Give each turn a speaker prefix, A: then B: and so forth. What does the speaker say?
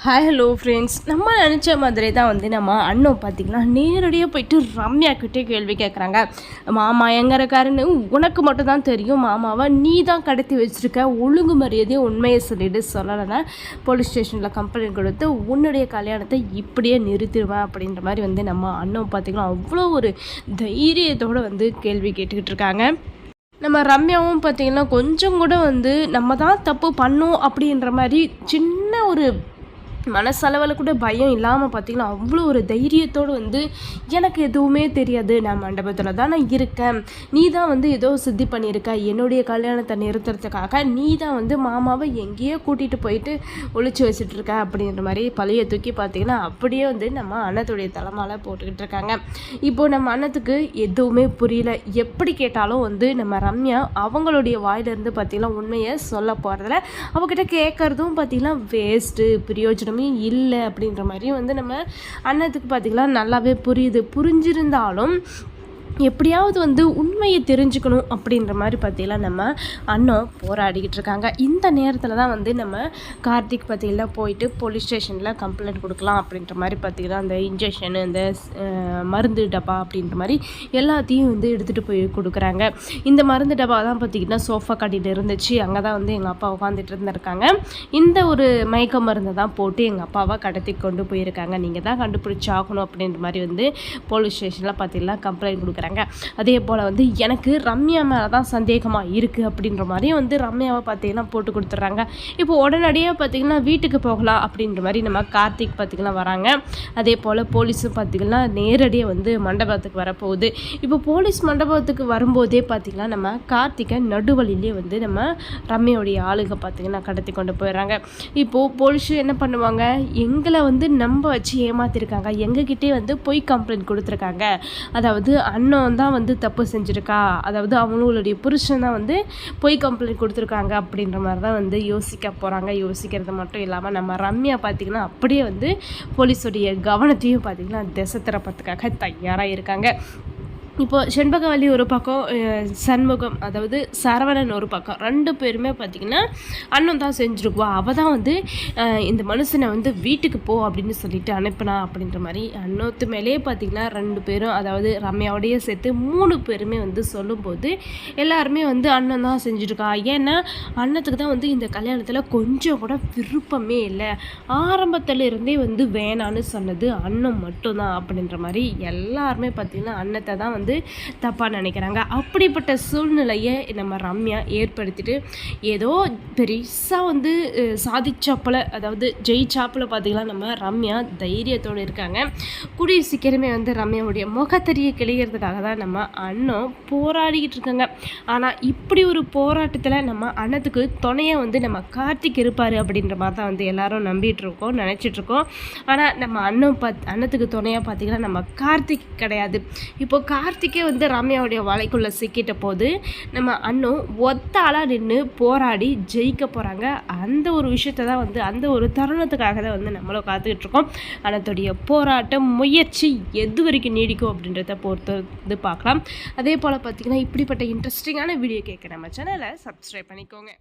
A: Hi hello friends, நம்ம நினச்ச மாதிரி தான் நம்ம அண்ணன் பார்த்திங்கன்னா நேரடியாக போயிட்டு ரம்யா கிட்டே கேள்வி கேட்குறாங்க. மாமா எங்கே இருக்காருன்னு உனக்கு மட்டும் தான் தெரியும், மாமாவை நீ தான் கடத்தி வச்சுருக்க, ஒழுங்கு மரியாதையை உண்மையை சொல்லிட்டு சொல்லலைன்னா போலீஸ் ஸ்டேஷனில் கம்ப்ளைண்ட் கொடுத்து உன்னுடைய கல்யாணத்தை இப்படியே நிறுத்திடுவேன் அப்படின்ற மாதிரி நம்ம அண்ணன் பார்த்திங்கன்னா அவ்வளோ ஒரு தைரியத்தோடு கேள்வி கேட்டுக்கிட்டு இருக்காங்க. நம்ம ரம்யாவும் பார்த்திங்கன்னா கொஞ்சம் கூட நம்ம தான் தப்பு பண்ணோம் அப்படின்ற மாதிரி சின்ன ஒரு மனசளவில் கூட பயம் இல்லாமல் பார்த்திங்கன்னா அவ்வளோ ஒரு தைரியத்தோடு எனக்கு எதுவுமே தெரியாது, நான் மண்டபத்தில் தான் நான் இருக்கேன், நீ தான் ஏதோ சித்தி பண்ணியிருக்க, என்னுடைய கல்யாணத்தை நிறுத்துறதுக்காக நீ தான் மாமாவை எங்கேயோ கூட்டிகிட்டு போயிட்டு ஒழிச்சு வச்சுட்ருக்க அப்படின்ற மாதிரி பழைய தூக்கி பார்த்திங்கன்னா அப்படியே நம்ம அண்ணத்துடைய தலைமால போட்டுக்கிட்டு இருக்காங்க. இப்போது நம்ம அண்ணத்துக்கு எதுவுமே புரியல. எப்படி கேட்டாலும் நம்ம ரம்யா அவங்களுடைய வாயிலிருந்து பார்த்திங்கன்னா உண்மையை சொல்ல போகிறதில்ல. அவகிட்ட கேட்குறதும் பார்த்திங்கன்னா வேஸ்ட்டு, பிரயோஜனம் இல்லை அப்படின்ற மாதிரி நம்ம அண்ணத்துக்கு பார்த்திங்கன்னா நல்லாவே புரிஞ்சிருந்தாலும் எப்படியாவது உண்மையை தெரிஞ்சுக்கணும் அப்படின்ற மாதிரி பார்த்திங்கன்னா நம்ம அண்ணன் போராடிக்கிட்டு இருக்காங்க. இந்த நேரத்தில் தான் நம்ம கார்த்திக் பார்த்திங்கன்னா போயிட்டு போலீஸ் ஸ்டேஷனில் கம்ப்ளைண்ட் கொடுக்கலாம் அப்படின்ற மாதிரி பார்த்திங்கன்னா அந்த இன்ஜெக்ஷனு, இந்த மருந்து டப்பா அப்படின்ற மாதிரி எல்லாத்தையும் எடுத்துகிட்டு போய் கொடுக்குறாங்க. இந்த மருந்து டப்பா தான் பார்த்திங்கன்னா சோஃபா கட்டிகிட்டு இருந்துச்சு, அங்கே தான் எங்கள் அப்பா உட்காந்துட்டு இருந்திருக்காங்க. இந்த ஒரு மயக்க மருந்தை தான் போட்டு எங்கள் அப்பாவை கடத்தி கொண்டு போயிருக்காங்க, நீங்கள் தான் கண்டுபிடிச்சாகணும் அப்படின்ற மாதிரி போலீஸ் ஸ்டேஷனில் பார்த்திங்கன்னா கம்ப்ளைண்ட் கொடுக்குறாங்க. அதே போல் எனக்கு ரம்யா மேலே தான் சந்தேகமாக இருக்குது அப்படின்ற மாதிரியும் ரம்யாவை பார்த்திங்கன்னா போட்டு கொடுத்துட்றாங்க. இப்போ உடனடியாக பார்த்திங்கன்னா வீட்டுக்கு போகலாம் அப்படின்ற மாதிரி நம்ம கார்த்திக் பார்த்திங்கன்னா வராங்க. அதே போல் போலீஸும் பார்த்திங்கன்னா நேரடியாக மண்டபத்துக்கு வரப்போகுது. இப்போ போலீஸ் மண்டபத்துக்கு வரும்போதே பார்த்திங்கன்னா நம்ம கார்த்திகை நடுவழியிலே நம்ம ரம்யாவுடைய ஆளுக பார்த்திங்கன்னா கடத்தி கொண்டு போயிடுறாங்க. இப்போது போலீஸு என்ன பண்ணுவாங்க, எங்களை நம்ப வச்சு ஏமாத்திருக்காங்க, எங்ககிட்டே பொய் கம்ப்ளைண்ட் கொடுத்துருக்காங்க, அதாவது அண்ணன் தான் தப்பு செஞ்சுருக்கா, அதாவது அவங்களுடைய புருஷன் தான் பொய் கம்ப்ளைண்ட் கொடுத்துருக்காங்க அப்படின்ற மாதிரி தான் யோசிக்க போகிறாங்க. யோசிக்கிறது மட்டும் இல்லாமல் நம்ம ரம்யா பார்த்திங்கன்னா அப்படியே போலீஸுடைய கவனத்தையும் பார்த்திங்கன்னா திசை திருப்பத்துக்காக தயாராக இருக்காங்க. இப்போது செண்பகவல்லி ஒரு பக்கம், சண்முகம் அதாவது சரவணன் ஒரு பக்கம், ரெண்டு பேருமே பார்த்திங்கன்னா அண்ணன் தான் செஞ்சுருக்குவா, அவள் தான் இந்த மனுஷனை வீட்டுக்கு போ அப்படின்னு சொல்லிட்டு அனுப்பினா அப்படின்ற மாதிரி அண்ணத்து மேலே பார்த்திங்கன்னா ரெண்டு பேரும், அதாவது ரம்யாவோடையே சேர்த்து 3 பேருமே சொல்லும்போது எல்லாருமே அண்ணன் தான் செஞ்சுருக்கா. ஏன்னா அண்ணத்துக்கு தான் இந்த கல்யாணத்தில் கொஞ்சம் கூட விருப்பமே இல்லை, ஆரம்பத்தில் இருந்தே வேணான்னு சொன்னது அண்ணன் மட்டும்தான் அப்படின்ற மாதிரி எல்லாருமே பார்த்திங்கன்னா அண்ணத்தை தான் தப்பாக நினைக்கிறாங்க. அப்படிப்பட்ட சூழ்நிலையை நம்ம ரம்யா ஏற்படுத்திட்டு ஏதோ பெருசாக சாதிச்சாப்பில், அதாவது ஜெயிச்சாப்பில் பார்த்திங்கன்னா நம்ம ரம்யா தைரியத்தோடு இருக்காங்க. கூடிய சீக்கிரமே ரம்யாவுடைய முகத்தறியை கிளிக்கிறதுக்காக தான் நம்ம அண்ணன் போராடிக்கிட்டு இருக்காங்க. ஆனால் இப்படி ஒரு போராட்டத்தில் நம்ம அண்ணத்துக்கு துணையாக நம்ம கார்த்திக் இருப்பார் அப்படின்ற மாதிரி தான் எல்லாரும் நம்பிகிட்ருக்கோம், நினச்சிட்ருக்கோம். ஆனால் நம்ம அண்ணத்துக்கு துணையாக பார்த்திங்கன்னா நம்ம கார்த்திக் கிடையாது. இப்போ கார்த்திகே ரம்யாவுடைய வலைக்குள்ளே சிக்கிட்ட போது நம்ம அண்ணன் ஒத்தாளாக நின்று போராடி ஜெயிக்க போகிறாங்க. அந்த ஒரு விஷயத்தை தான் அந்த ஒரு தருணத்துக்காக தான் நம்மளும் காத்துக்கிட்டு இருக்கோம். அண்ணத்துடைய போராட்டம் முயற்சி எது வரைக்கும் நீடிக்கும் அப்படின்றத பொறுத்து பார்க்கலாம். அதே போல் பார்த்திங்கன்னா இப்படிப்பட்ட இன்ட்ரெஸ்டிங்கான வீடியோ கேட்க நம்ம சேனலை சப்ஸ்கிரைப் பண்ணிக்கோங்க.